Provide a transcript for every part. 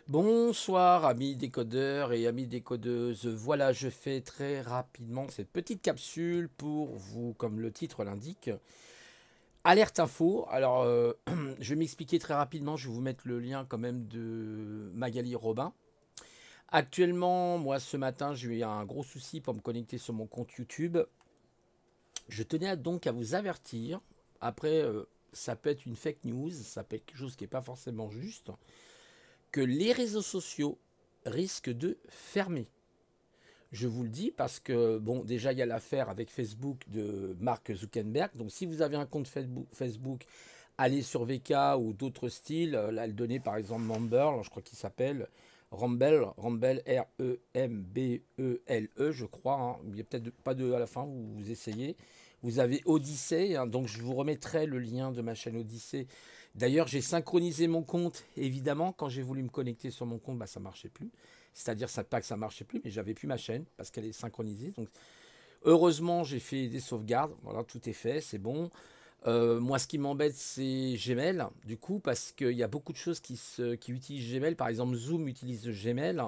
Bonsoir amis décodeurs et amis décodeuses. Voilà, je fais très rapidement cette petite capsule pour vous, comme le titre l'indique. Alerte info. Alors, je vais m'expliquer très rapidement. Je vais vous mettre le lien quand même de Magali Robin. Actuellement, moi ce matin, j'ai eu un gros souci pour me connecter sur mon compte YouTube. Je tenais donc à vous avertir. Après, ça peut être une fake news, ça peut être quelque chose qui n'est pas forcément juste, que les réseaux sociaux risquent de fermer. Je vous le dis parce que, bon, déjà, il y a l'affaire avec Facebook de Mark Zuckerberg. Donc, si vous avez un compte Facebook, allez sur VK ou d'autres styles. Là, elle donnait par exemple Mumble, je crois qu'il s'appelle Rumble, Rumble, je crois. Hein. Il n'y a peut-être pas de à la fin, vous essayez. Vous avez Odyssey, hein, donc je vous remettrai le lien de ma chaîne Odyssey. D'ailleurs, j'ai synchronisé mon compte. Évidemment, quand j'ai voulu me connecter sur mon compte, bah, ça ne marchait plus. C'est-à-dire, ça, pas que ça ne marchait plus, mais j'avais plus ma chaîne parce qu'elle est synchronisée. Donc, heureusement, j'ai fait des sauvegardes. Voilà, tout est fait, c'est bon. Moi, ce qui m'embête, c'est Gmail, du coup, parce qu'il y a beaucoup de choses qui utilisent Gmail. Par exemple, Zoom utilise Gmail,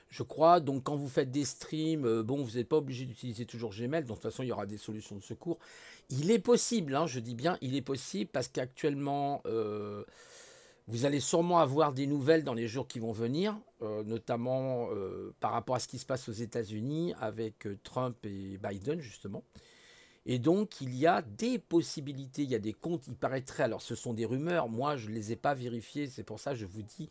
je crois. Donc, quand vous faites des streams, bon, vous n'êtes pas obligé d'utiliser toujours Gmail. Donc, de toute façon, il y aura des solutions de secours. Il est possible, hein, je dis bien, il est possible, parce qu'actuellement, vous allez sûrement avoir des nouvelles dans les jours qui vont venir, notamment par rapport à ce qui se passe aux États-Unis avec Trump et Biden, justement. Et donc, il y a des possibilités, il y a des comptes, il paraîtrait, alors ce sont des rumeurs, moi je ne les ai pas vérifiées, c'est pour ça que je vous dis,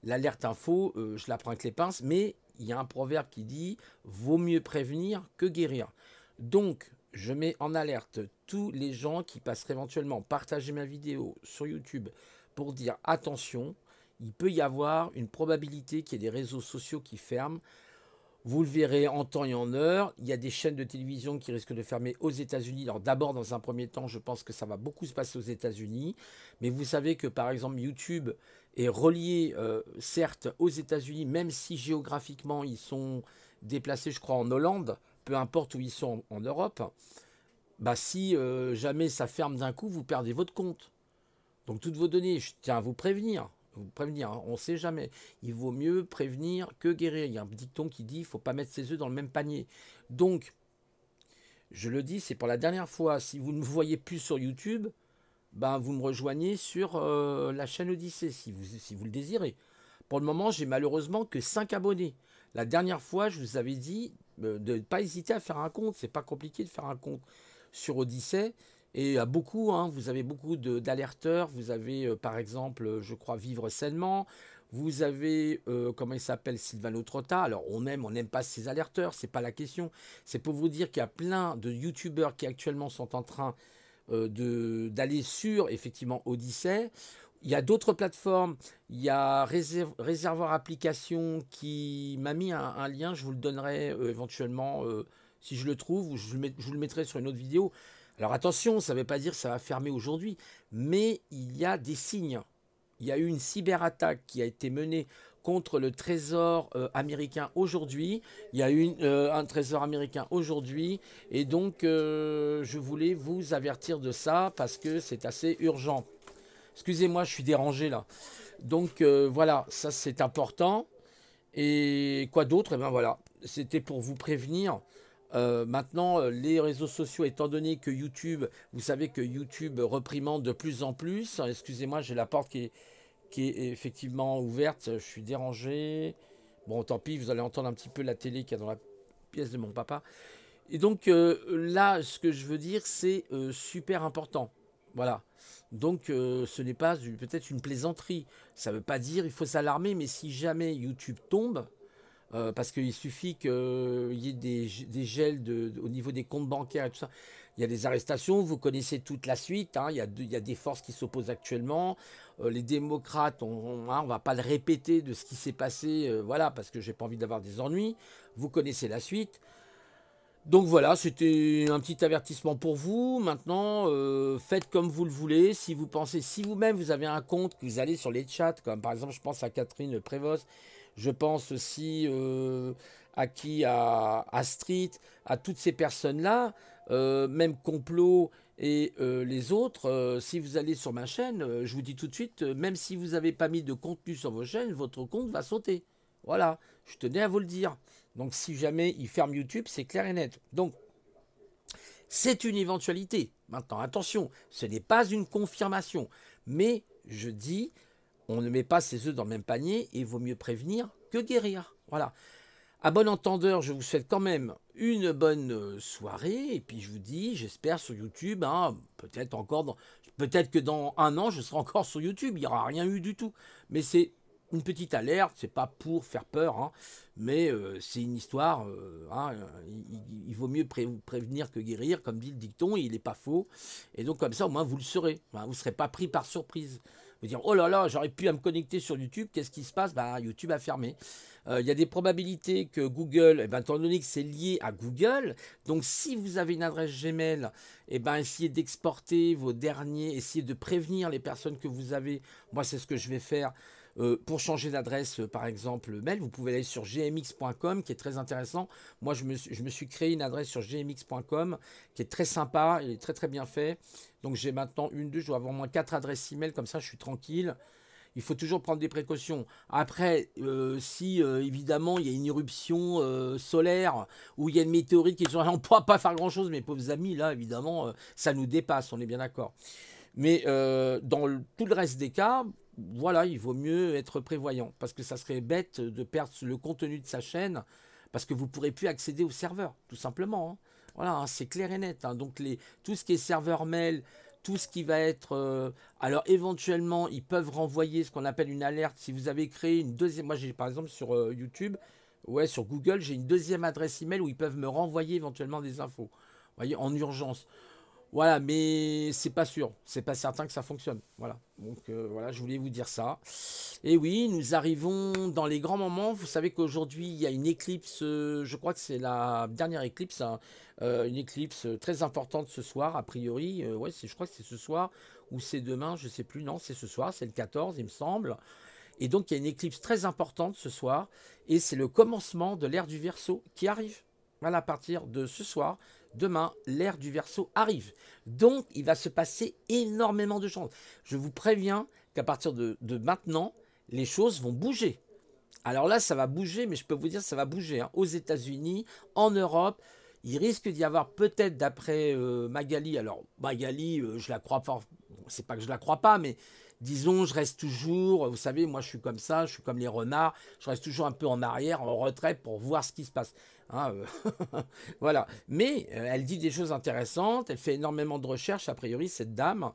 l'alerte info, je la prends avec les pinces, mais il y a un proverbe qui dit, vaut mieux prévenir que guérir. Donc, je mets en alerte tous les gens qui passeraient éventuellement partager ma vidéo sur YouTube pour dire attention, il peut y avoir une probabilité qu'il y ait des réseaux sociaux qui ferment. Vous le verrez en temps et en heure. Il y a des chaînes de télévision qui risquent de fermer aux États-Unis. Alors d'abord, dans un premier temps, je pense que ça va beaucoup se passer aux États-Unis. Mais vous savez que par exemple, YouTube est relié, certes, aux États-Unis, même si géographiquement ils sont déplacés, je crois, en Hollande, peu importe où ils sont en Europe. Bah si jamais ça ferme d'un coup, vous perdez votre compte. Donc toutes vos données, je tiens à vous prévenir. Vous prévenir, hein, on ne sait jamais. Il vaut mieux prévenir que guérir. Il y a un dicton qui dit qu'il ne faut pas mettre ses œufs dans le même panier. Donc, je le dis, c'est pour la dernière fois. Si vous ne me voyez plus sur YouTube, ben vous me rejoignez sur la chaîne Odyssée si vous le désirez. Pour le moment, j'ai malheureusement que 5 abonnés. La dernière fois, je vous avais dit de ne pas hésiter à faire un compte. C'est pas compliqué de faire un compte sur Odyssey. Et à beaucoup, hein, vous avez beaucoup d'alerteurs. Vous avez par exemple, je crois, Vivre sainement. Vous avez, comment il s'appelle, Sylvano Trotta. Alors on n'aime pas ces alerteurs, c'est pas la question. C'est pour vous dire qu'il y a plein de youtubeurs qui actuellement sont en train d'aller sur effectivement Odyssey. Il y a d'autres plateformes. Il y a Réservoir Application qui m'a mis un lien. Je vous le donnerai éventuellement si je le trouve ou je vous le mettrai sur une autre vidéo. Alors attention, ça ne veut pas dire que ça va fermer aujourd'hui, mais il y a des signes. Il y a eu une cyberattaque qui a été menée contre le trésor américain aujourd'hui. Il y a eu un trésor américain aujourd'hui. Et donc, je voulais vous avertir de ça parce que c'est assez urgent. Excusez-moi, je suis dérangé là. Donc, voilà, ça c'est important. Et quoi d'autre? Eh bien voilà, c'était pour vous prévenir. Maintenant, les réseaux sociaux, étant donné que YouTube, vous savez que YouTube reprimande de plus en plus. Excusez-moi, j'ai la porte qui est effectivement ouverte. Je suis dérangé. Bon, tant pis, vous allez entendre un petit peu la télé qu'il y a dans la pièce de mon papa. Et donc là, ce que je veux dire, c'est super important. Voilà. Donc ce n'est pas peut-être une plaisanterie. Ça ne veut pas dire il faut s'alarmer, mais si jamais YouTube tombe, parce qu'il suffit qu'il y ait des gels au niveau des comptes bancaires et tout ça. Il y a des arrestations, vous connaissez toute la suite. Hein, il y a des forces qui s'opposent actuellement. Les démocrates, on va pas le répéter de ce qui s'est passé, voilà, parce que j'ai pas envie d'avoir des ennuis. Vous connaissez la suite. Donc voilà, c'était un petit avertissement pour vous. Maintenant, faites comme vous le voulez. Si vous pensez, si vous-même vous avez un compte, que vous allez sur les chats, comme par exemple, je pense à Catherine Prévost, je pense aussi à qui, à Street, à toutes ces personnes-là, même Complot Et les autres, si vous allez sur ma chaîne, je vous dis tout de suite, même si vous n'avez pas mis de contenu sur vos chaînes, votre compte va sauter. Voilà, je tenais à vous le dire. Donc si jamais il ferme YouTube, c'est clair et net. Donc c'est une éventualité. Maintenant, attention, ce n'est pas une confirmation. Mais je dis, on ne met pas ses œufs dans le même panier et il vaut mieux prévenir que guérir. Voilà. À bon entendeur, je vous souhaite quand même une bonne soirée. Et puis je vous dis, j'espère sur YouTube, hein, peut-être que dans un an, je serai encore sur YouTube. Il n'y aura rien eu du tout. Mais c'est une petite alerte, c'est pas pour faire peur, hein, mais c'est une histoire. Hein, il vaut mieux prévenir que guérir, comme dit le dicton, il n'est pas faux. Et donc comme ça, au moins, vous le saurez. Hein, vous ne serez pas pris par surprise. Vous dire, oh là là, j'aurais pu à me connecter sur YouTube, qu'est-ce qui se passe? Bah, YouTube a fermé. Il y a des probabilités que Google, eh ben, étant donné que c'est lié à Google, donc si vous avez une adresse Gmail, eh ben, essayez d'exporter vos derniers, essayez de prévenir les personnes que vous avez. Moi, c'est ce que je vais faire. Pour changer d'adresse, par exemple, mail, vous pouvez aller sur gmx.com, qui est très intéressant. Moi, je me suis créé une adresse sur gmx.com, qui est très sympa, et très très bien fait. Donc, j'ai maintenant je dois avoir au moins 4 adresses email, comme ça, je suis tranquille. Il faut toujours prendre des précautions. Après, si évidemment il y a une éruption solaire ou il y a une météorite qui est sur on ne pourra pas faire grand-chose, mes pauvres amis, là, évidemment, ça nous dépasse, on est bien d'accord. Mais dans tout le reste des cas, voilà, il vaut mieux être prévoyant parce que ça serait bête de perdre le contenu de sa chaîne parce que vous ne pourrez plus accéder au serveur, tout simplement. Hein. Voilà, hein, c'est clair et net. Hein. Donc tout ce qui est serveur mail, tout ce qui va être... alors éventuellement, ils peuvent renvoyer ce qu'on appelle une alerte. Si vous avez créé une deuxième... Moi, j'ai par exemple sur YouTube, ouais, sur Google, j'ai une deuxième adresse email où ils peuvent me renvoyer éventuellement des infos. Vous voyez, en urgence. Voilà, mais c'est pas sûr, c'est pas certain que ça fonctionne. Voilà, donc voilà, je voulais vous dire ça. Et oui, nous arrivons dans les grands moments. Vous savez qu'aujourd'hui, il y a une éclipse, je crois que c'est la dernière éclipse, hein, une éclipse très importante ce soir, a priori. Ouais, je crois que c'est ce soir ou c'est demain, je sais plus. Non, c'est ce soir, c'est le 14, il me semble. Et donc, il y a une éclipse très importante ce soir, et c'est le commencement de l'ère du Verseau qui arrive. Voilà, à partir de ce soir, demain, l'ère du Verseau arrive. Donc, il va se passer énormément de choses. Je vous préviens qu'à partir de maintenant, les choses vont bouger. Alors là, ça va bouger, mais je peux vous dire, ça va bouger. Hein. Aux États-Unis, en Europe, il risque d'y avoir peut-être, d'après Magali, alors Magali, je la crois pas, c'est pas que je la crois pas, mais disons, je reste toujours, vous savez, moi je suis comme ça, je suis comme les renards, je reste toujours un peu en arrière, en retrait pour voir ce qui se passe. Hein, voilà. Mais elle dit des choses intéressantes, elle fait énormément de recherches, a priori, cette dame.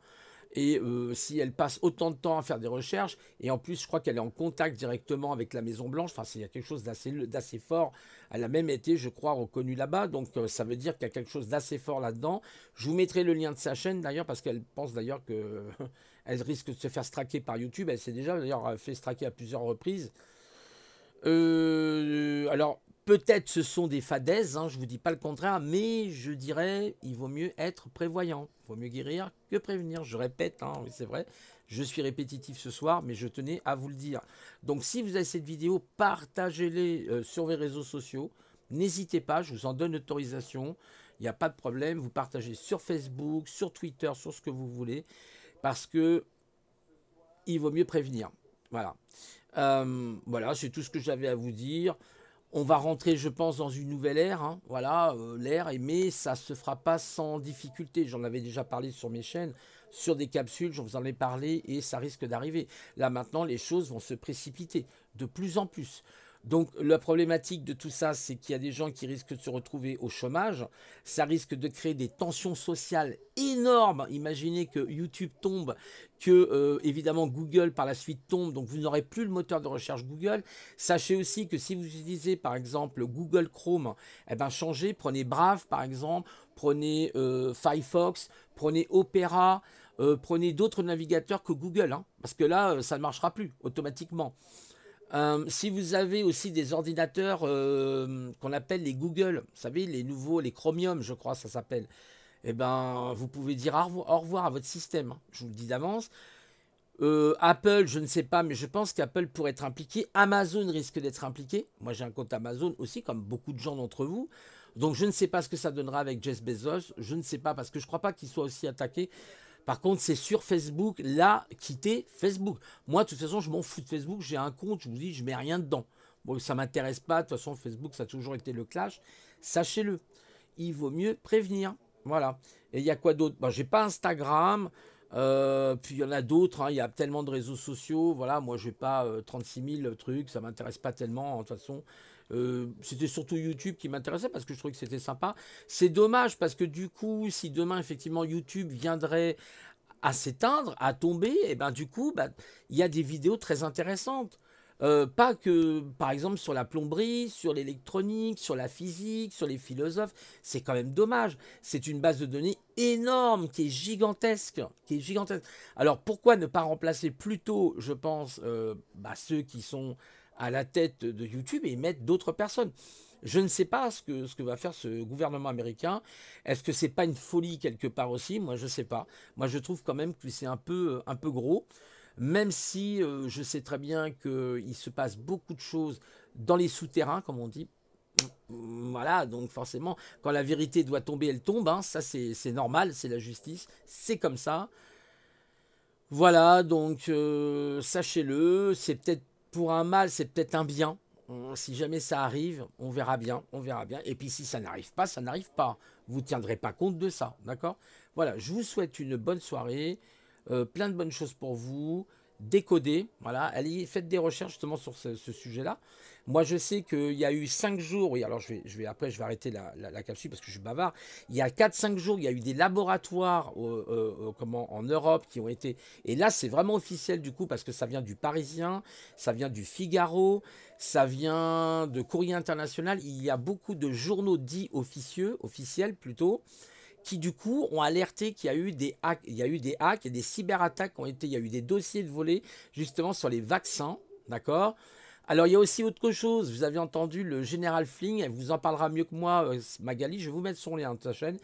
Et si elle passe autant de temps à faire des recherches, et en plus je crois qu'elle est en contact directement avec la Maison Blanche, enfin il y a quelque chose d'assez fort, elle a même été je crois reconnue là-bas, donc ça veut dire qu'il y a quelque chose d'assez fort là-dedans. Je vous mettrai le lien de sa chaîne d'ailleurs, parce qu'elle pense d'ailleurs que elle risque de se faire straquer par YouTube, elle s'est déjà d'ailleurs fait straquer à plusieurs reprises. Alors, peut-être ce sont des fadaises, hein, je ne vous dis pas le contraire, mais je dirais il vaut mieux être prévoyant. Il vaut mieux guérir que prévenir. Je répète, hein, oui, c'est vrai, je suis répétitif ce soir, mais je tenais à vous le dire. Donc, si vous avez cette vidéo, partagez-les sur vos réseaux sociaux. N'hésitez pas, je vous en donne l'autorisation. Il n'y a pas de problème. Vous partagez sur Facebook, sur Twitter, sur ce que vous voulez, parce que il vaut mieux prévenir. Voilà. Voilà, c'est tout ce que j'avais à vous dire. On va rentrer, je pense, dans une nouvelle ère. Hein. Voilà, l'ère, mais ça se fera pas sans difficulté. J'en avais déjà parlé sur mes chaînes, sur des capsules, je vous en ai parlé et ça risque d'arriver. Là, maintenant, les choses vont se précipiter de plus en plus. Donc, la problématique de tout ça, c'est qu'il y a des gens qui risquent de se retrouver au chômage. Ça risque de créer des tensions sociales énormes. Imaginez que YouTube tombe, que évidemment Google par la suite tombe, donc vous n'aurez plus le moteur de recherche Google. Sachez aussi que si vous utilisez par exemple Google Chrome, eh ben changez, prenez Brave par exemple, prenez Firefox, prenez Opera, prenez d'autres navigateurs que Google, hein, parce que là ça ne marchera plus automatiquement. Si vous avez aussi des ordinateurs qu'on appelle les Google, vous savez, les nouveaux, les Chromium, je crois, ça s'appelle, eh ben, vous pouvez dire au revoir à votre système. Hein. Je vous le dis d'avance. Apple, je ne sais pas, mais je pense qu'Apple pourrait être impliqué. Amazon risque d'être impliqué. Moi, j'ai un compte Amazon aussi, comme beaucoup de gens d'entre vous. Donc je ne sais pas ce que ça donnera avec Jeff Bezos. Je ne sais pas parce que je ne crois pas qu'il soit aussi attaqué. Par contre, c'est sur Facebook. Là, quittez Facebook. Moi, de toute façon, je m'en fous de Facebook. J'ai un compte, je vous dis, je mets rien dedans. Bon, ça m'intéresse pas. De toute façon, Facebook, ça a toujours été le clash. Sachez-le. Il vaut mieux prévenir. Voilà. Et il y a quoi d'autre? Bon, j'ai pas Instagram. Puis il y en a d'autres, hein. Il y a tellement de réseaux sociaux. Voilà, moi, je n'ai pas 36 000 trucs. Ça m'intéresse pas tellement, de toute façon. C'était surtout YouTube qui m'intéressait parce que je trouvais que c'était sympa. C'est dommage parce que du coup, si demain, effectivement, YouTube viendrait à s'éteindre, à tomber, et ben du coup, bah, il y a des vidéos très intéressantes. Pas que, par exemple, sur la plomberie, sur l'électronique, sur la physique, sur les philosophes. C'est quand même dommage. C'est une base de données énorme, qui est gigantesque. Qui est gigantesque. Alors, pourquoi ne pas remplacer plutôt, je pense, ceux qui sont à la tête de YouTube et mettre d'autres personnes? Je ne sais pas ce que va faire ce gouvernement américain. Est-ce que c'est pas une folie quelque part aussi? Moi, je ne sais pas. Moi, je trouve quand même que c'est un peu gros. Même si je sais très bien qu'il se passe beaucoup de choses dans les souterrains, comme on dit. Voilà, donc forcément, quand la vérité doit tomber, elle tombe. Hein, ça, c'est normal, c'est la justice. C'est comme ça. Voilà, donc sachez-le, c'est peut-être pour un mal, c'est peut-être un bien. Si jamais ça arrive, on verra bien, on verra bien. Et puis si ça n'arrive pas, ça n'arrive pas. Vous ne tiendrez pas compte de ça, d'accord? Voilà, je vous souhaite une bonne soirée, plein de bonnes choses pour vous. Décoder, voilà, allez, faites des recherches justement sur ce sujet-là. Moi, je sais qu'il y a eu 5 jours, oui, alors après, je vais arrêter la capsule parce que je suis bavard. Il y a 4-5 jours, il y a eu des laboratoires en Europe qui ont été. Et là, c'est vraiment officiel du coup parce que ça vient du Parisien, ça vient du Figaro, ça vient de Courrier International. Il y a beaucoup de journaux dits officiels plutôt, qui du coup ont alerté qu'il y a eu des hacks, et des cyberattaques qui ont été, il y a eu des dossiers de volés justement sur les vaccins, d'accord? Alors il y a aussi autre chose, vous avez entendu le général Flynn, elle vous en parlera mieux que moi, Magali, je vais vous mettre son lien de sa chaîne,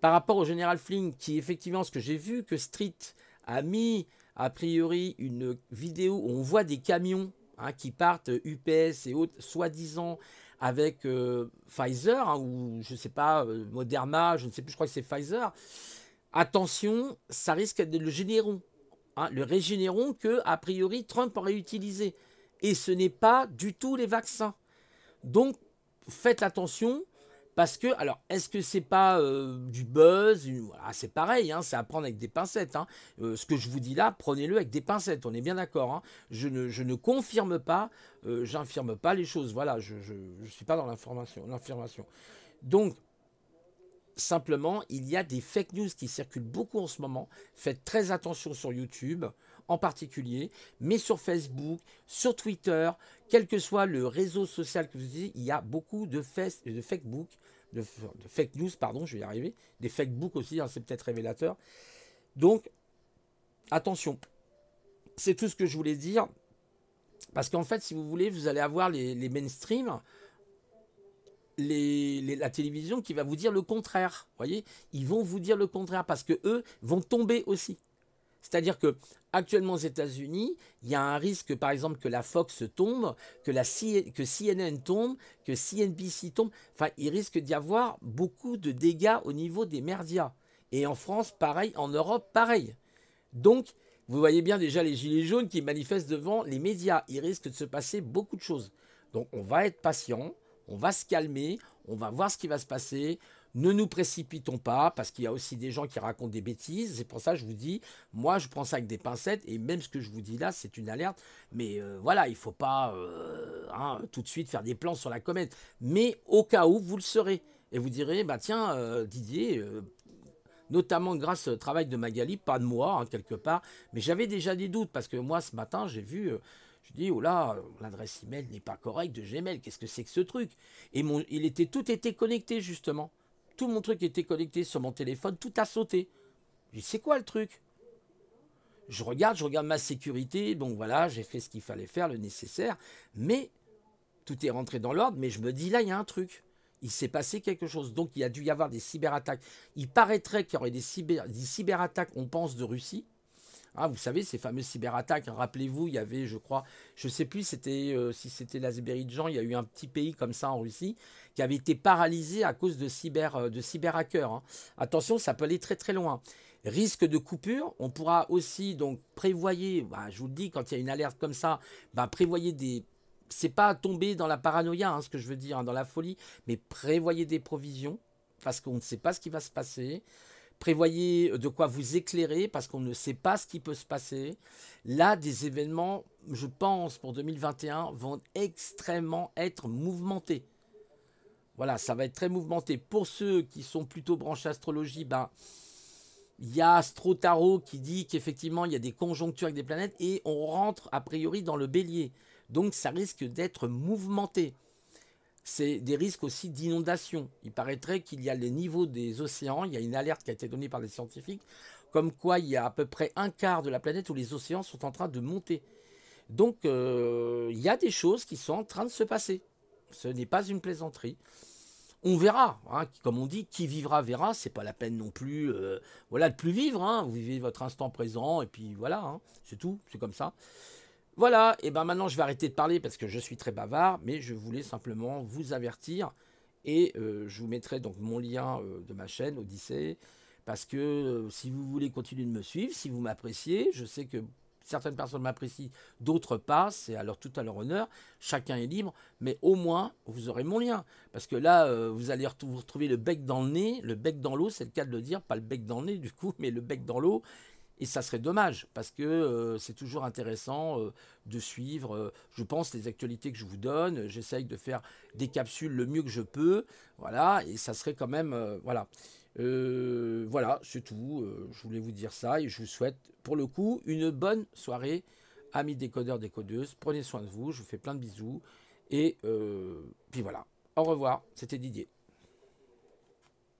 par rapport au général Flynn, qui effectivement, ce que j'ai vu, que Street a mis a priori une vidéo où on voit des camions qui partent UPS et autres, soi-disant avec Pfizer, ou je ne sais pas, Moderna, je ne sais plus, je crois que c'est Pfizer. Attention, ça risque d'être le Généron. Le Régénéron que, a priori, Trump aurait utilisé. Et ce n'est pas du tout les vaccins. Donc, faites attention. Parce que, alors, est-ce que c'est pas du buzz? Voilà, c'est pareil, c'est à prendre avec des pincettes. Ce que je vous dis là, prenez-le avec des pincettes, on est bien d'accord. Je ne confirme pas, j'infirme pas les choses. Voilà, je ne suis pas dans l'information. Donc, simplement, il y a des fake news qui circulent beaucoup en ce moment. Faites très attention sur YouTube, en particulier, mais sur Facebook, sur Twitter, quel que soit le réseau social que vous utilisez, il y a beaucoup de fake news, pardon, je vais y arriver, des fake books aussi, c'est peut-être révélateur. Donc, attention, c'est tout ce que je voulais dire, parce qu'en fait, si vous voulez, vous allez avoir les mainstream, la télévision qui va vous dire le contraire, voyez, ils vont vous dire le contraire, parce que eux vont tomber aussi. C'est-à-dire que actuellement aux États-Unis, il y a un risque, par exemple, que la Fox tombe, que CNN tombe, que CNBC tombe. Enfin, il risque d'y avoir beaucoup de dégâts au niveau des médias. Et en France, pareil. En Europe, pareil. Donc, vous voyez bien déjà les gilets jaunes qui manifestent devant les médias. Il risque de se passer beaucoup de choses. Donc, on va être patient, on va se calmer, on va voir ce qui va se passer. Ne nous précipitons pas, parce qu'il y a aussi des gens qui racontent des bêtises. C'est pour ça que je vous dis, moi je prends ça avec des pincettes, et même ce que je vous dis là, c'est une alerte. Mais voilà, il ne faut pas tout de suite faire des plans sur la comète. Mais au cas où, vous le serez. Et vous direz, bah tiens, Didier, notamment grâce au travail de Magali, pas de moi, quelque part, mais j'avais déjà des doutes, parce que moi ce matin, j'ai vu... je dis, oh là, l'adresse email n'est pas correcte de Gmail, qu'est-ce que c'est que ce truc? Et tout était connecté justement. Tout mon truc était connecté sur mon téléphone, tout a sauté. Je dis, c'est quoi le truc? Je regarde ma sécurité, donc voilà, j'ai fait ce qu'il fallait faire, le nécessaire, mais tout est rentré dans l'ordre, mais je me dis, là, il y a un truc. Il s'est passé quelque chose, donc il y a dû y avoir des cyberattaques. Il paraîtrait qu'il y aurait des cyberattaques, on pense, de Russie. Hein, vous savez, ces fameuses cyberattaques, hein, rappelez-vous, il y avait, je crois, je ne sais plus si c'était l'Azerbaïdjan, il y a eu un petit pays comme ça en Russie qui avait été paralysé à cause de cyberhackers. Hein. Attention, ça peut aller très très loin. Risque de coupure, on pourra aussi donc prévoyer, bah, je vous le dis, quand il y a une alerte comme ça, bah, prévoyez des... C'est pas tomber dans la paranoïa, hein, ce que je veux dire, hein, dans la folie, mais prévoyez des provisions, parce qu'on ne sait pas ce qui va se passer. Prévoyez de quoi vous éclairer parce qu'on ne sait pas ce qui peut se passer. Là, des événements, je pense, pour 2021 vont extrêmement être mouvementés. Voilà, ça va être très mouvementé. Pour ceux qui sont plutôt branchés astrologie, ben, il y a Astro Tarot qui dit qu'effectivement, il y a des conjonctures avec des planètes et on rentre a priori dans le bélier. Donc, ça risque d'être mouvementé. C'est des risques aussi d'inondation. Il paraîtrait qu'il y a les niveaux des océans, il y a une alerte qui a été donnée par des scientifiques, comme quoi il y a à peu près un quart de la planète où les océans sont en train de monter. Donc il y a des choses qui sont en train de se passer. Ce n'est pas une plaisanterie. On verra, hein, comme on dit, qui vivra verra, c'est pas la peine non plus voilà, de plus vivre, hein. Vous vivez votre instant présent et puis voilà, hein, c'est tout, c'est comme ça. Voilà, et ben maintenant je vais arrêter de parler parce que je suis très bavard, mais je voulais simplement vous avertir et je vous mettrai donc mon lien de ma chaîne Odyssée parce que si vous voulez continuer de me suivre, si vous m'appréciez, je sais que certaines personnes m'apprécient, d'autres pas, c'est alors tout à leur honneur, chacun est libre, mais au moins vous aurez mon lien parce que là vous allez vous retrouver le bec dans le nez, le bec dans l'eau, c'est le cas de le dire, pas le bec dans le nez du coup, mais le bec dans l'eau. Et ça serait dommage, parce que c'est toujours intéressant de suivre, je pense, les actualités que je vous donne. J'essaye de faire des capsules le mieux que je peux. Voilà, et ça serait quand même... voilà. Voilà, c'est tout. Je voulais vous dire ça, et je vous souhaite, pour le coup, une bonne soirée, amis décodeurs, décodeuses. Prenez soin de vous, je vous fais plein de bisous. Et puis voilà. Au revoir, c'était Didier.